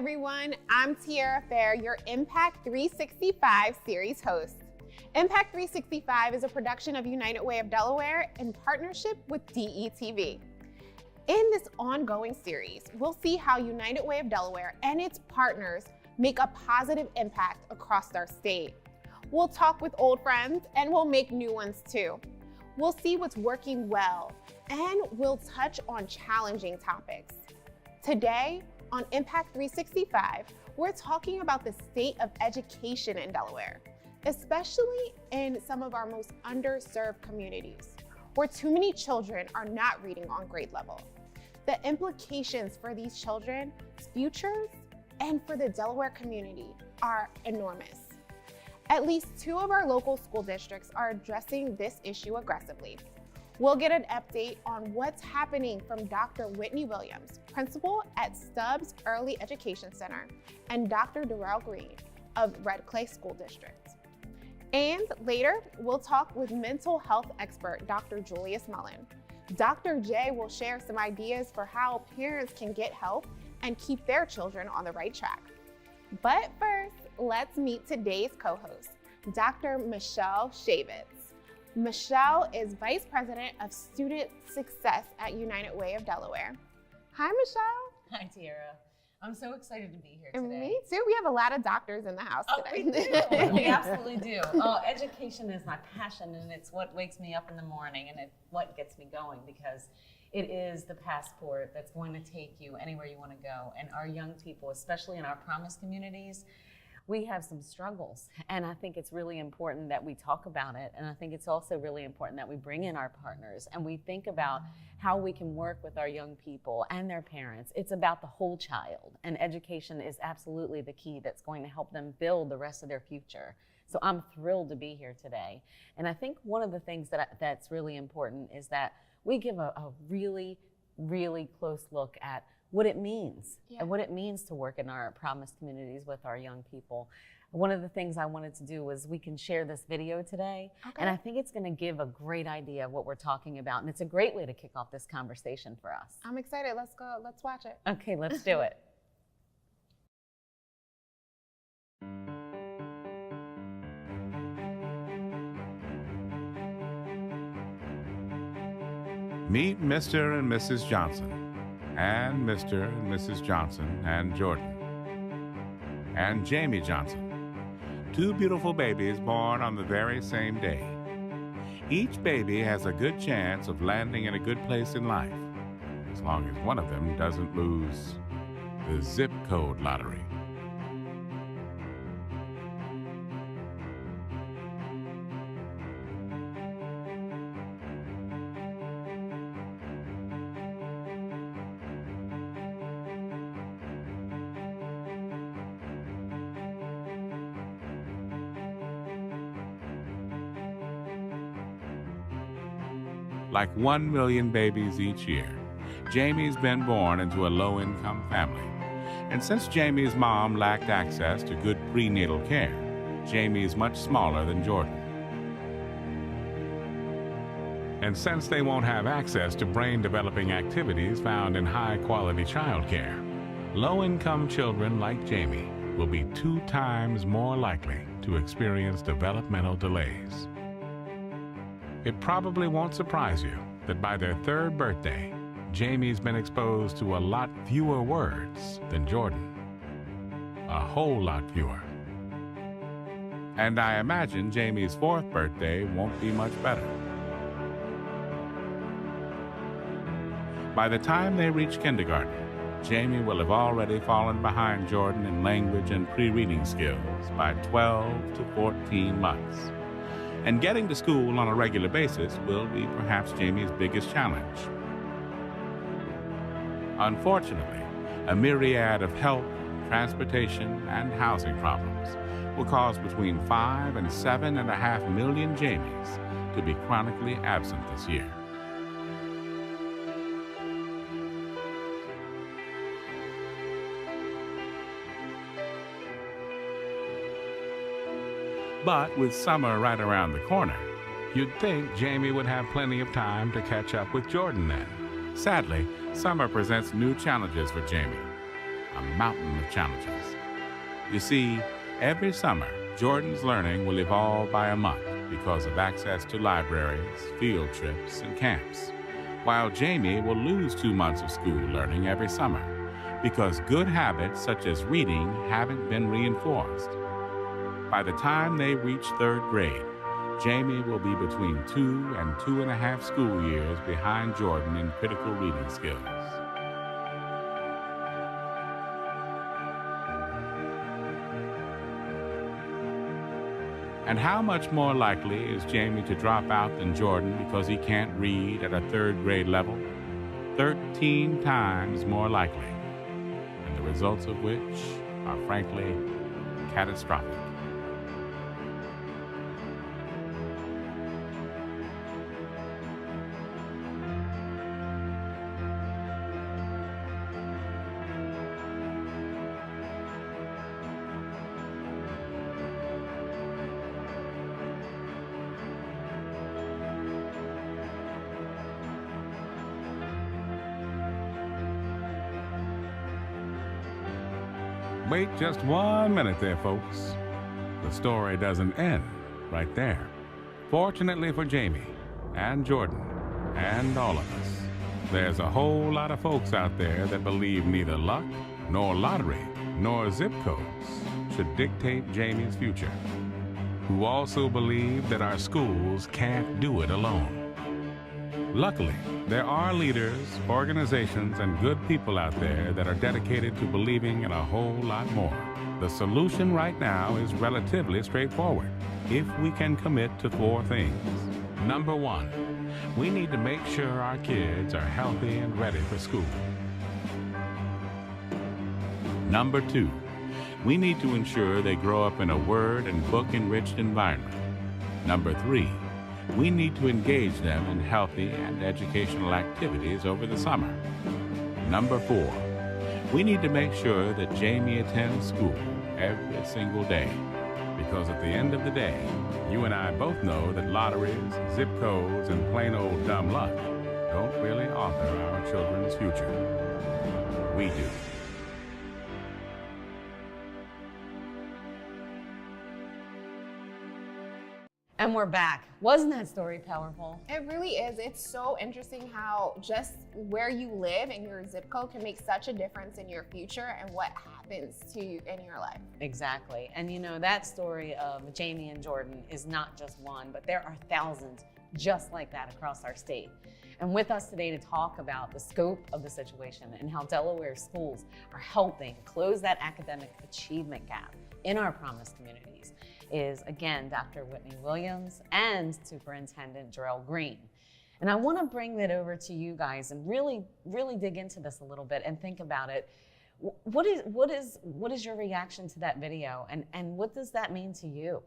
everyone. I'm Tiara Fair, your Impact 365 series host. Impact 365 is a production of United Way of Delaware in partnership with DETV. In this ongoing series, we'll see how United Way of Delaware and its partners make a positive impact across our state. We'll talk with old friends and we'll make new ones too. We'll see what's working well and we'll touch on challenging topics. Today, on Impact 365, we're talking about the state of education in Delaware, especially in some of our most underserved communities, where too many children are not reading on grade level. The implications for these children's futures and for the Delaware community are enormous. At least 2 of our local school districts are addressing this issue aggressively. We'll get an update on what's happening from Dr. Whitney Williams, principal at Stubbs Early Education Center, and Dr. Darrell Green of Red Clay School District. And later, we'll talk with mental health expert Dr. Julius Mullen. Dr. J will share some ideas for how parents can get help and keep their children on the right track. But first, let's meet today's co-host, Dr. Michelle Shavitz. Michelle is Vice President of Student Success at United Way of Delaware. Hi, Michelle. Hi, Tiara. I'm so excited to be here And today. me too. We have a lot of doctors in the house today. We do. We absolutely do. Education is my passion, and it's what wakes me up in the morning, and it's what gets me going, because it is the passport that's going to take you anywhere you want to go. And our young people, especially in our promise communities, we have some struggles, and I think it's really important that we talk about it, and I think it's also really important that we bring in our partners and we think about how we can work with our young people and their parents. It's about the whole child, and education is absolutely the key that's going to help them build the rest of their future. So I'm thrilled to be here today, and I think one of the things that's really important is that we give a really, really close look at what it means and what it means to work in our promise communities with our young people. One of the things I wanted to do was we can share this video today, and I think it's going to give a great idea of what we're talking about, and it's a great way to kick off this conversation for us. I'm excited. Let's go. Let's watch it. Okay, let's do it. Meet Mr. and Mrs. Johnson, and Mr. and Mrs. Johnson and Jordan, and Jamie Johnson, 2 beautiful babies born on the very same day. Each baby has a good chance of landing in a good place in life, as long as one of them doesn't lose the zip code lottery. Like 1 million babies each year, Jamie's been born into a low-income family. And since Jamie's mom lacked access to good prenatal care, Jamie's much smaller than Jordan. And since they won't have access to brain-developing activities found in high-quality childcare, low-income children like Jamie will be 2 times more likely to experience developmental delays. It probably won't surprise you that by their 3rd birthday, Jamie's been exposed to a lot fewer words than Jordan. A whole lot fewer. And I imagine Jamie's 4th birthday won't be much better. By the time they reach kindergarten, Jamie will have already fallen behind Jordan in language and pre-reading skills by 12 to 14 months. And getting to school on a regular basis will be perhaps Jamie's biggest challenge. Unfortunately, a myriad of health, transportation, and housing problems will cause between 5 and 7.5 million Jamies to be chronically absent this year. But with summer right around the corner, you'd think Jamie would have plenty of time to catch up with Jordan then. Sadly, summer presents new challenges for Jamie. a mountain of challenges. You see, every summer, Jordan's learning will evolve by a month because of access to libraries, field trips, and camps, while Jamie will lose 2 months of school learning every summer because good habits such as reading haven't been reinforced. By the time they reach 3rd grade, Jamie will be between 2 and 2.5 school years behind Jordan in critical reading skills. And how much more likely is Jamie to drop out than Jordan because he can't read at a 3rd grade level? 13 times more likely, and the results of which are frankly catastrophic. Wait just 1 minute there, folks. The story doesn't end right there. Fortunately for Jamie and Jordan and all of us, there's a whole lot of folks out there that believe neither luck, nor lottery, nor zip codes should dictate Jamie's future, who also believe that our schools can't do it alone. Luckily, there are leaders, organizations, and good people out there that are dedicated to believing in a whole lot more. The solution right now is relatively straightforward if we can commit to 4 things. Number 1, we need to make sure our kids are healthy and ready for school. Number 2, we need to ensure they grow up in a word and book-enriched environment. Number 3, we need to engage them in healthy and educational activities over the summer. Number 4, we need to make sure that Jamie attends school every single day, because at the end of the day, you and I both know that lotteries, zip codes, and plain old dumb luck don't really author our children's future. We do. And we're back. Wasn't that story powerful? It really is. It's so interesting how just where you live and your zip code can make such a difference in your future and what happens to you in your life. Exactly. And you know, that story of Jamie and Jordan is not just one, but there are thousands just like that across our state. And with us today to talk about the scope of the situation and how Delaware schools are helping close that academic achievement gap in our promised communities is, again, Dr. Whitney Williams and Superintendent Jarrell Green. And I want to bring that over to you guys and really dig into this a little bit and think about it. What is your reaction to that video, and what does that mean to you?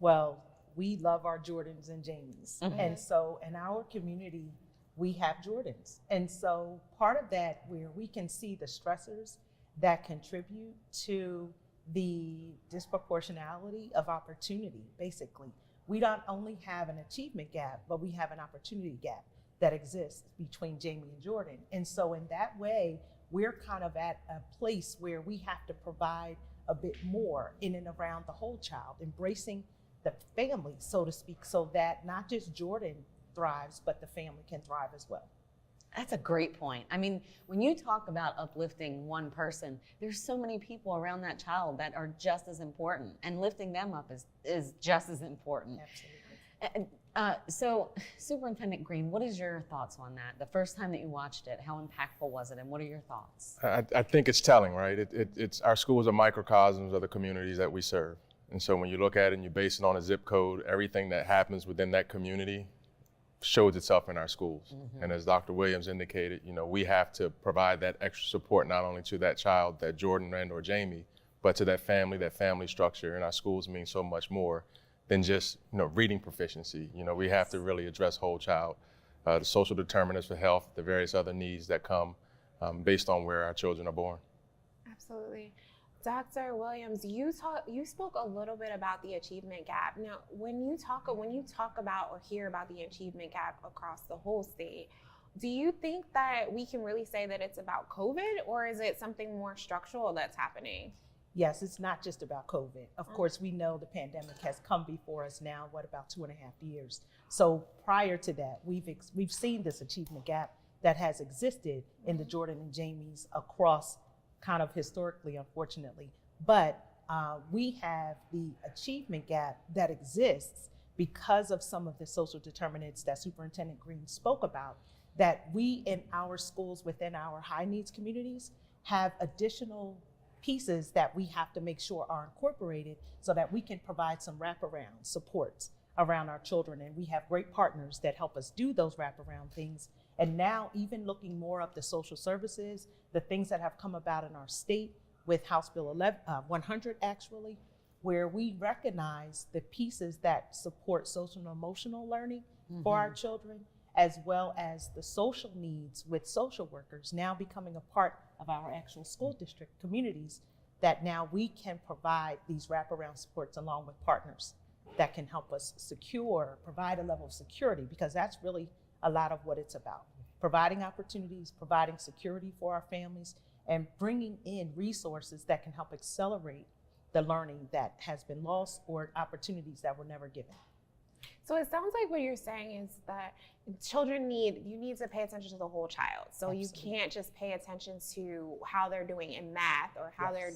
Well, we love our Jordans and Jamies. Mm-hmm. And so in our community, we have Jordans. And so part of that, where we can see the stressors that contribute to the disproportionality of opportunity, basically. We not only have an achievement gap, but we have an opportunity gap that exists between Jamie and Jordan. And so in that way, we're kind of at a place where we have to provide a bit more in and around the whole child, embracing the family, so to speak, so that not just Jordan thrives, but the family can thrive as well. That's a great point. I mean, when you talk about uplifting one person, there's so many people around that child that are just as important, and lifting them up is just as important. Absolutely. So, Superintendent Green, what is your thoughts on that? The first time that you watched it, how impactful was it, and what are your thoughts? I think it's telling, right? It's our schools are microcosms of the communities that we serve. And so when you look at it and you base it on a zip code, everything that happens within that community shows itself in our schools. Mm-hmm. And as Dr. Williams indicated, you know, we have to provide that extra support not only to that child, that Jordan and or Jamie, but to that family structure. And our schools mean so much more than just, you know, reading proficiency. You know, we have to really address whole child, the social determinants for health, the various other needs that come based on where our children are born. Absolutely. Dr. Williams, you spoke a little bit about the achievement gap. Now, when you talk about or hear about the achievement gap across the whole state, Do you think that we can really say that it's about COVID, or is it something more structural that's happening? Yes, it's not just about COVID. Of course, we know the pandemic has come before us now, about 2.5 years. So prior to that, we've seen this achievement gap that has existed in the Jordan and Jamies across kind of historically, unfortunately. But we have the achievement gap that exists because of some of the social determinants that Superintendent Green spoke about, that we in our schools within our high needs communities have additional pieces that we have to make sure are incorporated so that we can provide some wraparound supports around our children. And we have great partners that help us do those wraparound things. And now even looking more up the social services, the things that have come about in our state with House Bill 100 actually, where we recognize the pieces that support social and emotional learning for our children, as well as the social needs with social workers now becoming a part of our actual school district communities, that now we can provide these wraparound supports along with partners that can help us provide a level of security, because that's really a lot of what it's about. Providing opportunities, providing security for our families, and bringing in resources that can help accelerate the learning that has been lost or opportunities that were never given. So it sounds like what you're saying is that you need to pay attention to the whole child. So Absolutely. You can't just pay attention to how they're doing in math or how they're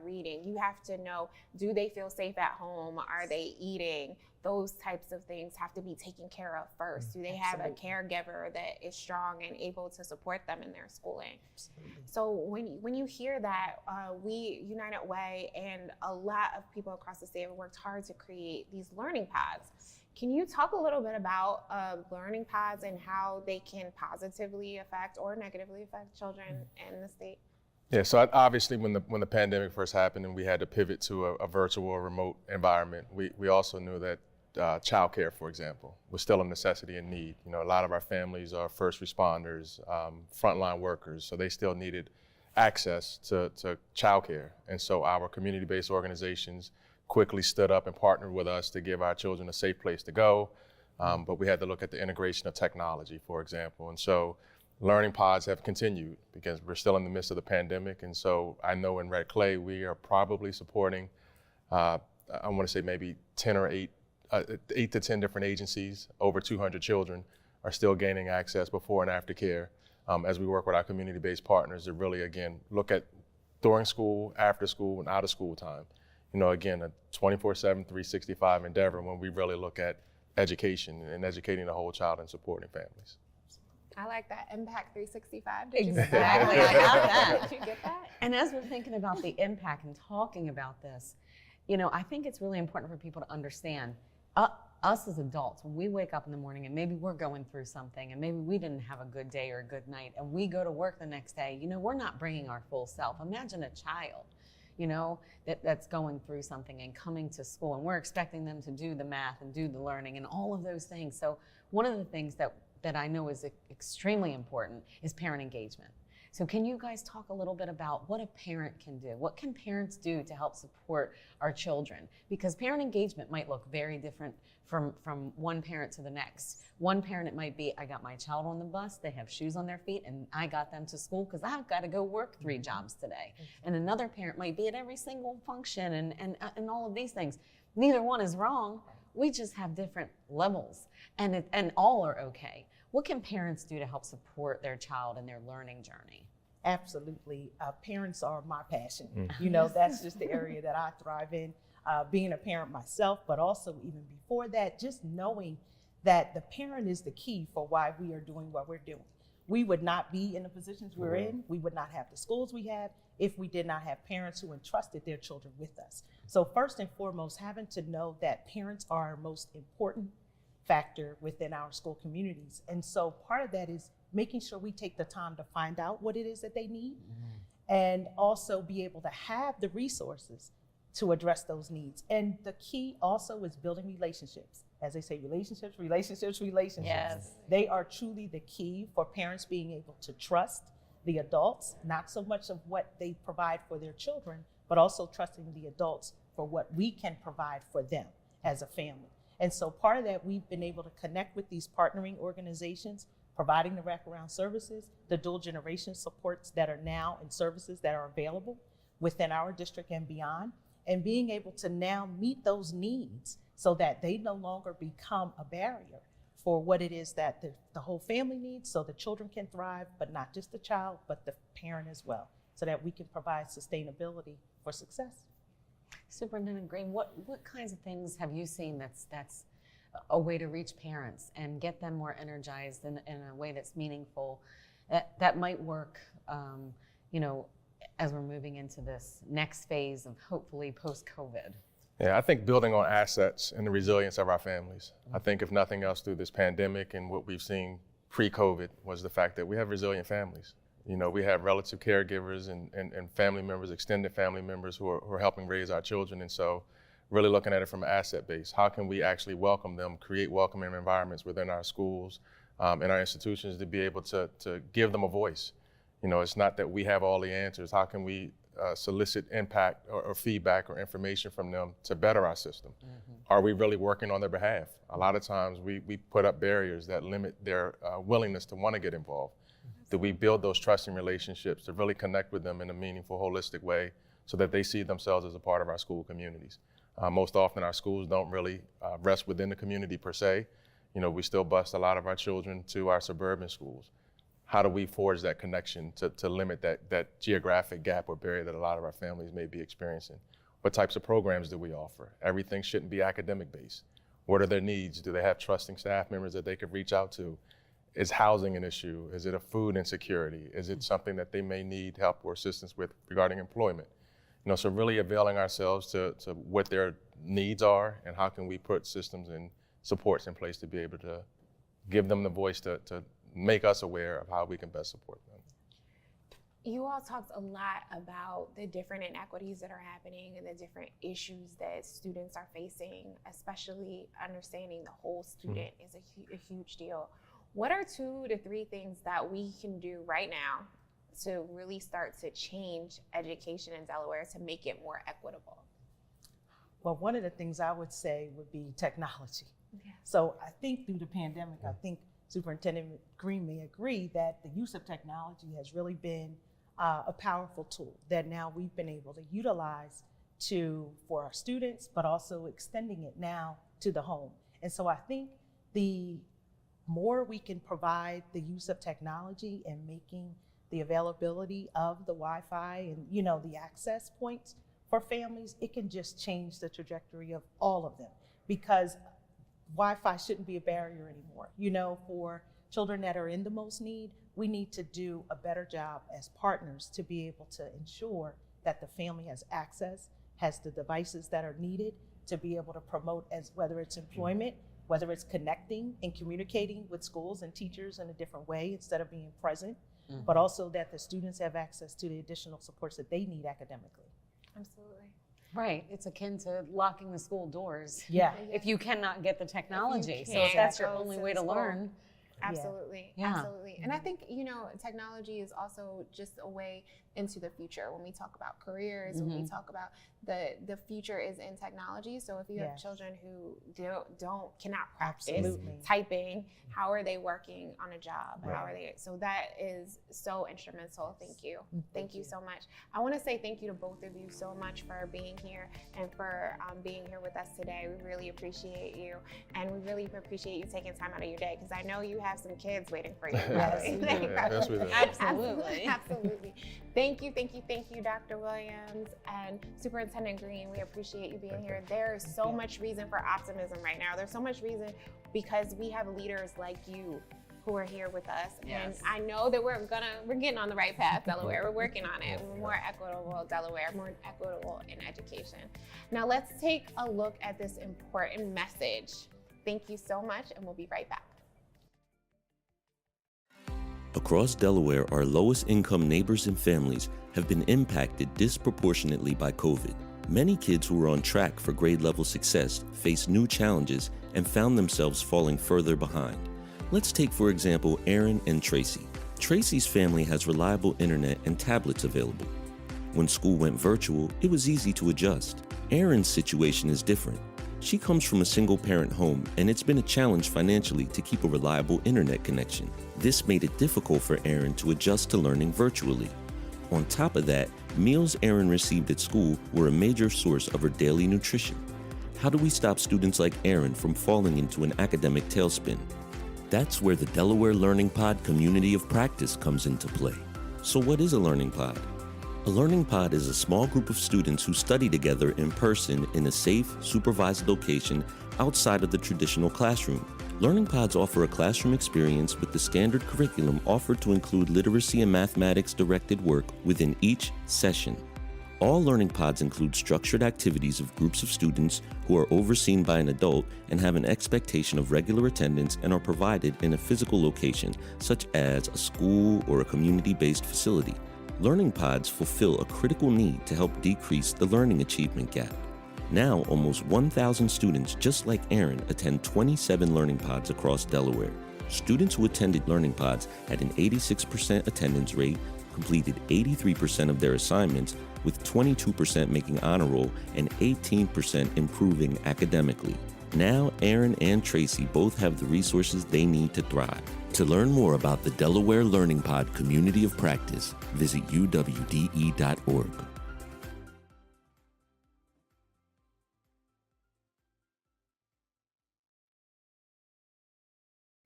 reading. You have to know, do they feel safe at home? Are they eating? Those types of things have to be taken care of first. Do they have a caregiver that is strong and able to support them in their schooling? Absolutely. So when you hear that, we, United Way, and a lot of people across the state have worked hard to create these learning pods. Can you talk a little bit about learning pods and how they can positively affect or negatively affect children in the state? Yeah, so obviously when the pandemic first happened and we had to pivot to a virtual or remote environment, we also knew that childcare, for example, was still a necessity and need. You know, a lot of our families are first responders, frontline workers, so they still needed access to childcare. And so our community-based organizations quickly stood up and partnered with us to give our children a safe place to go. But we had to look at the integration of technology, for example. And so learning pods have continued because we're still in the midst of the pandemic. And so I know in Red Clay, we are probably supporting, I want to say maybe 8 to 10 different agencies. Over 200 children are still gaining access before and after care as we work with our community-based partners to really, again, look at during school, after school, and out of school time. You know, again, a 24/7, 365 endeavor when we really look at education and educating the whole child and supporting families. I like that. Impact 365. Exactly, I got that. Did you get that? And as we're thinking about the impact and talking about this, you know, I think it's really important for people to understand us as adults, when we wake up in the morning and maybe we're going through something and maybe we didn't have a good day or a good night and we go to work the next day, you know, we're not bringing our full self. Imagine a child, you know, that's going through something and coming to school and we're expecting them to do the math and do the learning and all of those things. So one of the things that I know is extremely important is parent engagement. So can you guys talk a little bit about what a parent can do? What can parents do to help support our children? Because parent engagement might look very different from one parent to the next. One parent, it might be, I got my child on the bus, they have shoes on their feet, and I got them to school because I've got to go work 3 jobs today. And another parent might be at every single function and all of these things. Neither one is wrong. We just have different levels, and all are okay. What can parents do to help support their child in their learning journey? Absolutely. Parents are my passion. You know, that's just the area that I thrive in, being a parent myself, but also even before that, just knowing that the parent is the key for why we are doing what we're doing. We would not be in the positions we're in. We would not have the schools we have if we did not have parents who entrusted their children with us. So first and foremost, having to know that parents are our most important factor within our school communities. And so part of that is making sure we take the time to find out what it is that they need and also be able to have the resources to address those needs. And the key also is building relationships. As they say, relationships. Yes. They are truly the key for parents being able to trust the adults, not so much of what they provide for their children, but also trusting the adults for what we can provide for them as a family. And so part of that, we've been able to connect with these partnering organizations, providing the wraparound services, the dual generation supports that are now and services that are available within our district and beyond, and being able to now meet those needs so that they no longer become a barrier for what it is that the whole family needs, so the children can thrive, but not just the child, but the parent as well, so that we can provide sustainability for success. Superintendent Green, what kinds of things have you seen that's a way to reach parents and get them more energized in a way that's meaningful, that might work, as we're moving into this next phase of hopefully post-COVID? Yeah, I think building on assets and the resilience of our families. I think if nothing else through this pandemic and what we've seen pre-COVID was the fact that we have resilient families. We have relative caregivers and family members, extended family members who are helping raise our children. And so really looking at it from an asset base. How can we actually welcome them, create welcoming environments within our schools and our institutions to be able to give them a voice? It's not that we have all the answers. How can we solicit impact or feedback or information from them to better our system? Are we really working on their behalf? A lot of times we put up barriers that limit their willingness to want to get involved. Do we build those trusting relationships to really connect with them in a meaningful, holistic way so that they see themselves as a part of our school communities? Most often our schools don't really rest within the community per se. We still bus a lot of our children to our suburban schools. How do we forge that connection to limit that geographic gap or barrier that a lot of our families may be experiencing? What types of programs do we offer? Everything shouldn't be academic based. What are their needs? Do they have trusting staff members that they could reach out to? Is housing an issue? Is it a food insecurity? Is it something that they may need help or assistance with regarding employment? So really availing ourselves to what their needs are and how can we put systems and supports in place to be able to give them the voice to make us aware of how we can best support them. You all talked a lot about the different inequities that are happening and the different issues that students are facing, especially understanding the whole student is a huge deal. What are 2 to 3 things that we can do right now to really start to change education in Delaware to make it more equitable? Well, one of the things I would say would be technology. Yeah. So I think through the pandemic, I think Superintendent Green may agree that the use of technology has really been a powerful tool that now we've been able to utilize for our students, but also extending it now to the home. And so I think the more we can provide the use of technology and making the availability of the Wi-Fi and the access points for families, it can just change the trajectory of all of them, because Wi-Fi shouldn't be a barrier anymore. For children that are in the most need, we need to do a better job as partners to be able to ensure that the family has access, has the devices that are needed to be able to promote, as whether it's employment, whether it's connecting and communicating with schools and teachers in a different way instead of being present, but also that the students have access to the additional supports that they need academically. Absolutely. Right, it's akin to locking the school doors. Yeah. If you cannot get the technology, so can't if that's your go only to way to school. learn. Absolutely. Yeah. Absolutely. And I think, technology is also just a way into the future. When we talk about careers, when we talk about the future is in technology. So if you have children who cannot practice Absolutely. typing, how are they working on a job? Right. How are they? So that is so instrumental. Thank you. Thank you so much. I want to say thank you to both of you so much for being here and for being here with us today. We really appreciate you, and we really appreciate you taking time out of your day, because I know you have some kids waiting for you. Yes, we do. Yes, we do. Absolutely. Absolutely. Thank you, Dr. Williams and Superintendent Green. We appreciate you being here. There's so much reason for optimism right now. There's so much reason because we have leaders like you who are here with us. Yes. And I know that we're getting on the right path, Delaware. We're working on it. We're more equitable Delaware, more equitable in education. Now let's take a look at this important message. Thank you so much, and we'll be right back. Across Delaware, our lowest income neighbors and families have been impacted disproportionately by COVID. Many kids who were on track for grade level success faced new challenges and found themselves falling further behind. Let's take, for example, Aaron and Tracy. Tracy's family has reliable internet and tablets available. When school went virtual, it was easy to adjust. Aaron's situation is different. She comes from a single-parent home, and it's been a challenge financially to keep a reliable internet connection. This made it difficult for Erin to adjust to learning virtually. On top of that, meals Erin received at school were a major source of her daily nutrition. How do we stop students like Erin from falling into an academic tailspin? That's where the Delaware Learning Pod community of practice comes into play. So what is a learning pod? A learning pod is a small group of students who study together in person in a safe, supervised location outside of the traditional classroom. Learning pods offer a classroom experience with the standard curriculum offered to include literacy and mathematics directed work within each session. All learning pods include structured activities of groups of students who are overseen by an adult and have an expectation of regular attendance and are provided in a physical location, such as a school or a community-based facility. Learning pods fulfill a critical need to help decrease the learning achievement gap. Now, almost 1,000 students just like Erin attend 27 learning pods across Delaware. Students who attended learning pods had an 86% attendance rate, completed 83% of their assignments, with 22% making honor roll and 18% improving academically. Now, Erin and Tracy both have the resources they need to thrive. To learn more about the Delaware Learning Pod community of practice, visit uwde.org.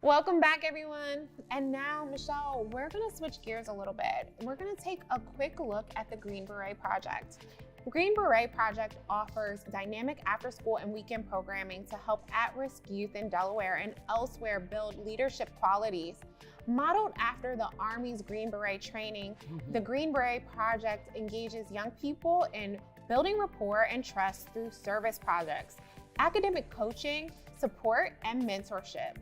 Welcome back, everyone. And now, Michelle, we're gonna switch gears a little bit. We're gonna take a quick look at the Green Beret Project. The Green Beret Project offers dynamic after-school and weekend programming to help at-risk youth in Delaware and elsewhere build leadership qualities. Modeled after the Army's Green Beret training, the Green Beret Project engages young people in building rapport and trust through service projects, academic coaching, support, and mentorship.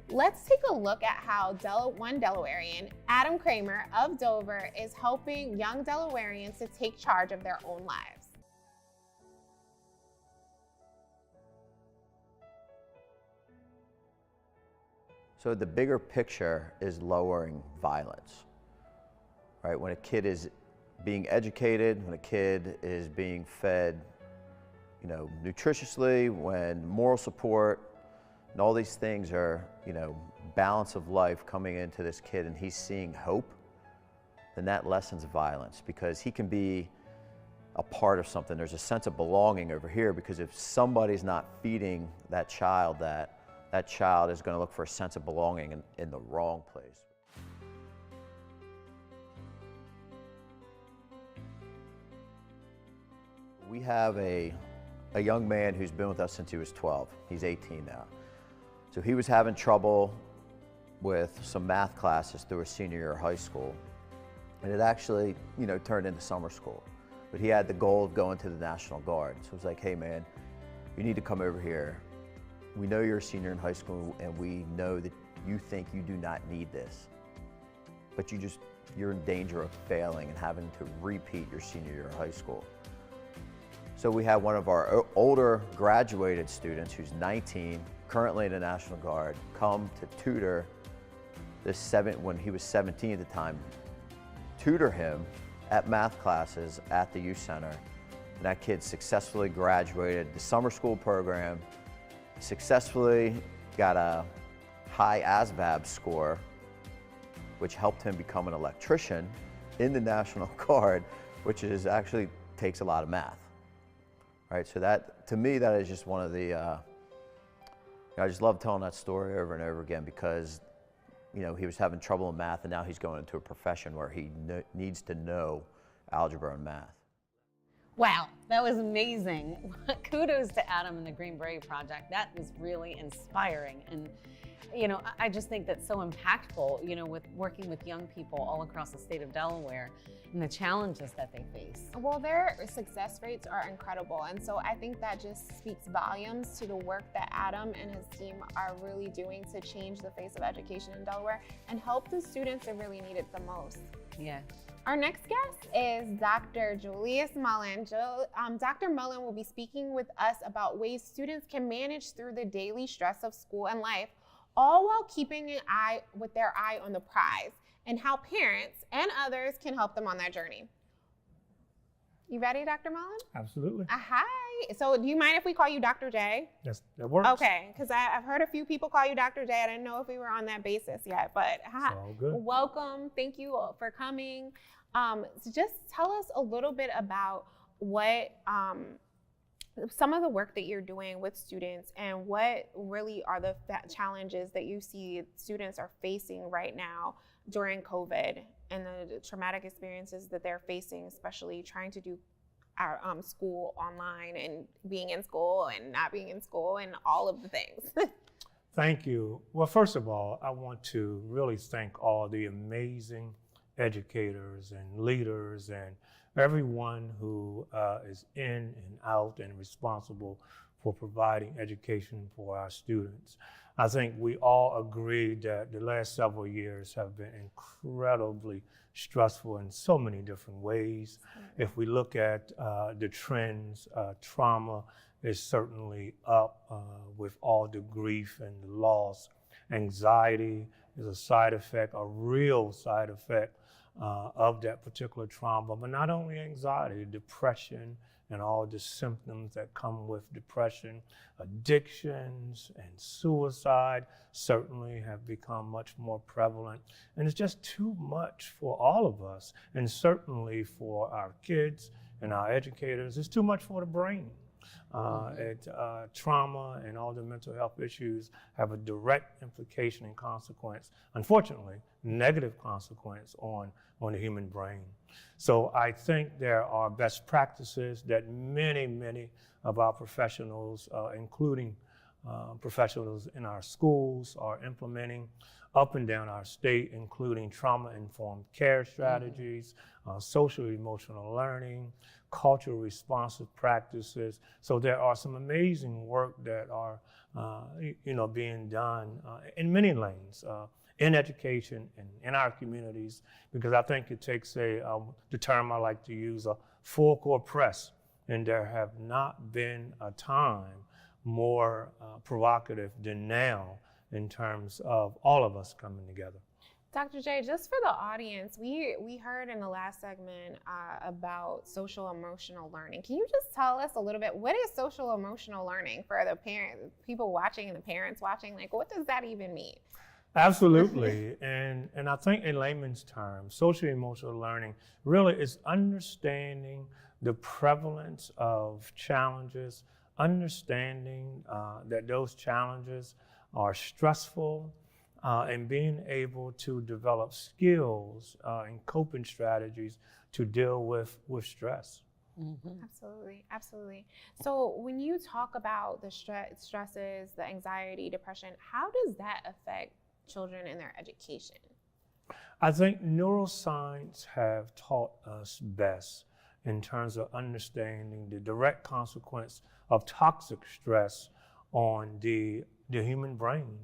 Let's take a look at how one Delawarean, Adam Kramer of Dover, is helping young Delawareans to take charge of their own lives. So the bigger picture is lowering violence, right? When a kid is being educated, when a kid is being fed, nutritiously, when moral support, and all these things are, balance of life coming into this kid and he's seeing hope, then that lessens violence because he can be a part of something. There's a sense of belonging over here because if somebody's not feeding that child, that child is going to look for a sense of belonging in the wrong place. We have a young man who's been with us since he was 12. He's 18 now. So he was having trouble with some math classes through his senior year of high school. And it actually, turned into summer school. But he had the goal of going to the National Guard. So it was like, hey man, you need to come over here. We know you're a senior in high school and we know that you think you do not need this. But you're in danger of failing and having to repeat your senior year of high school. So we have one of our older graduated students who's 19, currently in the National Guard, come to tutor when he was 17 at the time, tutor him at math classes at the youth center. And that kid successfully graduated the summer school program, successfully got a high ASVAB score, which helped him become an electrician in the National Guard, which is actually takes a lot of math. Right, so that, to me, that is just one of the, I just love telling that story over and over again because, he was having trouble in math and now he's going into a profession where he needs to know algebra and math. Wow, that was amazing. Kudos to Adam and the Green Beret Project. That was really inspiring. And, I just think that's so impactful, with working with young people all across the state of Delaware and the challenges that they face. Well, their success rates are incredible. And so I think that just speaks volumes to the work that Adam and his team are really doing to change the face of education in Delaware and help the students that really need it the most. Yeah. Our next guest is Dr. Julius Mullen. Dr. Mullen will be speaking with us about ways students can manage through the daily stress of school and life, all while keeping their eye on the prize, and how parents and others can help them on their journey. You ready, Dr. Mullen? Absolutely. Hi. So do you mind if we call you Dr. J? Yes, that works. Okay, because I've heard a few people call you Dr. J. I didn't know if we were on that basis yet, but hi, all good. welcome. Thank you for coming. So just tell us a little bit about what some of the work that you're doing with students and what really are the challenges that you see students are facing right now during COVID and the traumatic experiences that they're facing, especially trying to do our school online and being in school and not being in school and all of the things. Thank you. Well, first of all, I want to really thank all the amazing educators and leaders and everyone who is in and out and responsible for providing education for our students. I think we all agree that the last several years have been incredibly stressful in so many different ways. If we look at the trends, trauma is certainly up with all the grief and the loss. Anxiety is a side effect, a real side effect of that particular trauma, but not only anxiety, depression and all the symptoms that come with depression, addictions and suicide certainly have become much more prevalent. And it's just too much for all of us, and certainly for our kids and our educators. It's too much for the brain. Trauma and all the mental health issues have a direct implication and consequence, unfortunately, negative consequence on the human brain. So I think there are best practices that many of our professionals, including professionals in our schools, are implementing up and down our state, including trauma-informed care strategies, social emotional learning, cultural responsive practices. So there are some amazing work that are being done in many lanes, in education and in our communities, because I think it takes the term I like to use, a full court press, and there have not been a time more provocative than now in terms of all of us coming together. Dr. J, just for the audience, we heard in the last segment about social emotional learning. Can you just tell us a little bit, what is social emotional learning for the people watching and the parents watching? Like, what does that even mean? Absolutely, and I think in layman's terms, social emotional learning really is understanding the prevalence of challenges, understanding that those challenges are stressful, and being able to develop skills and coping strategies to deal with stress. Mm-hmm. Absolutely. So when you talk about the stresses, the anxiety, depression, how does that affect children in their education? I think neuroscience have taught us best in terms of understanding the direct consequence of toxic stress on the human brain.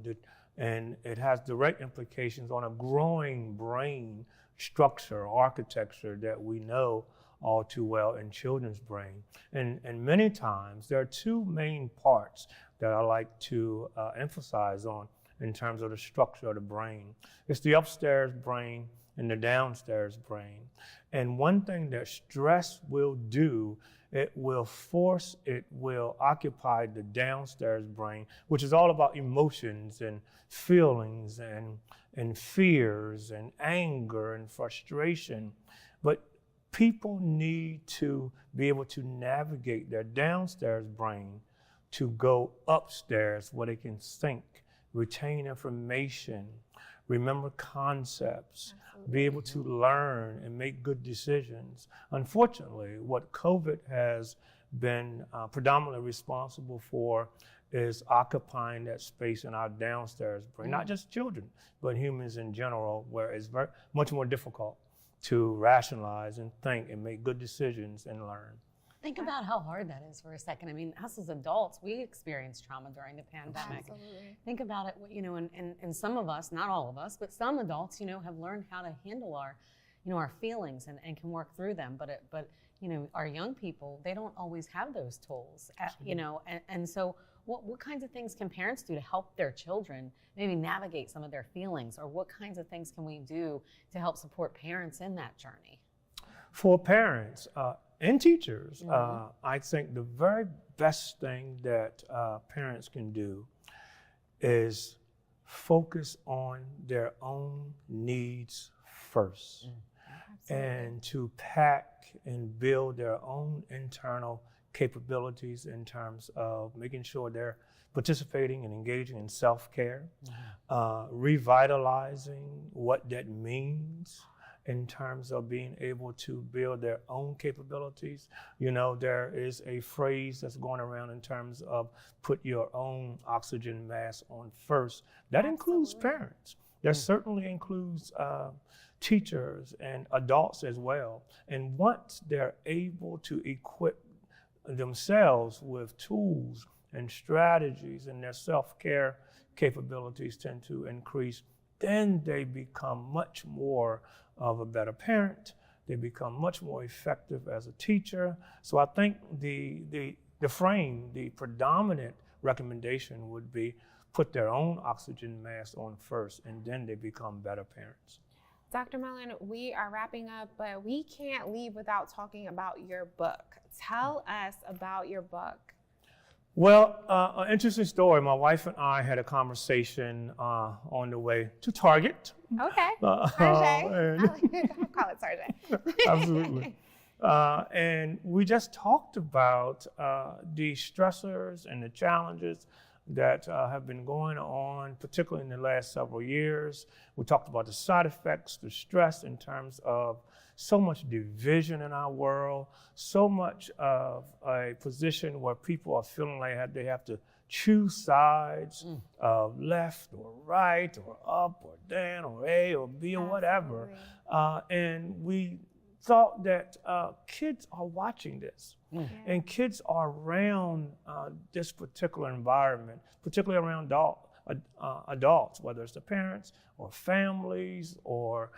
And it has direct implications on a growing brain structure, architecture that we know all too well in children's brain. And many times there are two main parts that I like to emphasize on in terms of the structure of the brain. It's the upstairs brain and the downstairs brain. And one thing that stress will do, it will occupy the downstairs brain, which is all about emotions and feelings and fears and anger and frustration. But people need to be able to navigate their downstairs brain to go upstairs where they can think, retain information, remember concepts, be able to learn and make good decisions. Unfortunately, what COVID has been predominantly responsible for is occupying that space in our downstairs brain, not just children, but humans in general, where it's very much more difficult to rationalize and think and make good decisions and learn. Think about how hard that is for a second. I mean, us as adults, we experienced trauma during the pandemic. Absolutely. Think about it, and some of us, not all of us, but some adults, have learned how to handle our feelings and can work through them. But our young people, they don't always have those tools, and so what kinds of things can parents do to help their children maybe navigate some of their feelings, or what kinds of things can we do to help support parents in that journey? For parents, and teachers, I think the very best thing that parents can do is focus on their own needs first, and to pack and build their own internal capabilities in terms of making sure they're participating and engaging in self-care, revitalizing what that means in terms of being able to build their own capabilities. You know, there is a phrase that's going around in terms of put your own oxygen mask on first. That includes parents. That certainly includes teachers and adults as well. And once they're able to equip themselves with tools and strategies, and their self-care capabilities tend to increase, then they become much more of a better parent. They become much more effective as a teacher. So I think the predominant recommendation would be put their own oxygen mask on first, and then they become better parents. Dr. Mullen, we are wrapping up, but we can't leave without talking about your book. Tell us about your book. Well, an interesting story. My wife and I had a conversation on the way to Target. Okay, Target. I call it Target. Absolutely. And we just talked about the stressors and the challenges that have been going on, particularly in the last several years. We talked about the side effects, the stress in terms of so much division in our world, so much of a position where people are feeling like they have to choose sides of left or right or up or down or A or B or whatever. And we thought that kids are watching this. And kids are around this particular environment, particularly around adults, whether it's the parents or families or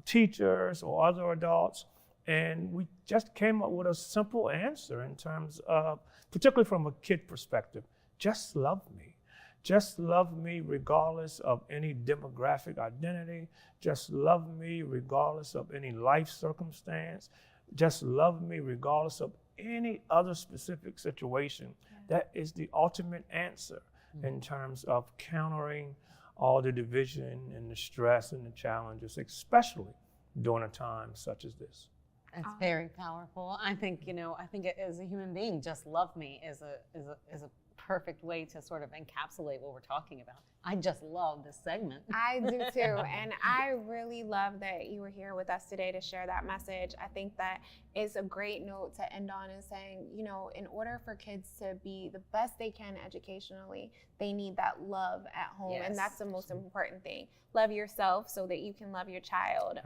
teachers or other adults. And we just came up with a simple answer in terms of, particularly from a kid perspective, just love me. Just love me regardless of any demographic identity. Just love me regardless of any life circumstance. Just love me regardless of any other specific situation. That is the ultimate answer in terms of countering all the division and the stress and the challenges, especially during a time such as this. It's very powerful. I think, as a human being, just love me is a perfect way to sort of encapsulate what we're talking about. I just love this segment. I do too, and I really love that you were here with us today to share that message. I think that is a great note to end on, is saying, in order for kids to be the best they can educationally, they need that love at home, and that's the most important thing. Love yourself so that you can love your child,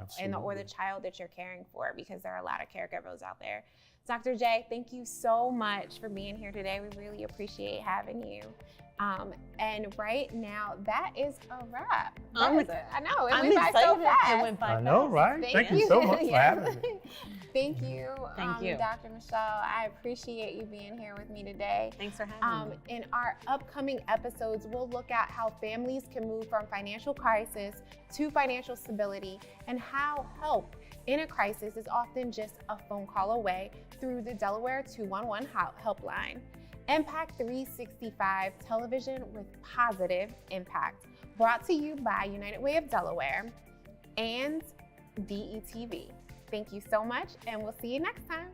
or the child that you're caring for, because there are a lot of caregivers out there. Dr. J, thank you so much for being here today. We really appreciate having you. And right now, that is a wrap. I know, it went by so fast. It went by I know, right? Thank you so much for having me. Thank you. Thank you. Dr. Michelle, I appreciate you being here with me today. Thanks for having me. In our upcoming episodes, we'll look at how families can move from financial crisis to financial stability, and how help in a crisis is often just a phone call away through the Delaware 211 helpline. Impact 365 Television with Positive Impact, brought to you by United Way of Delaware and DETV. Thank you so much, and we'll see you next time.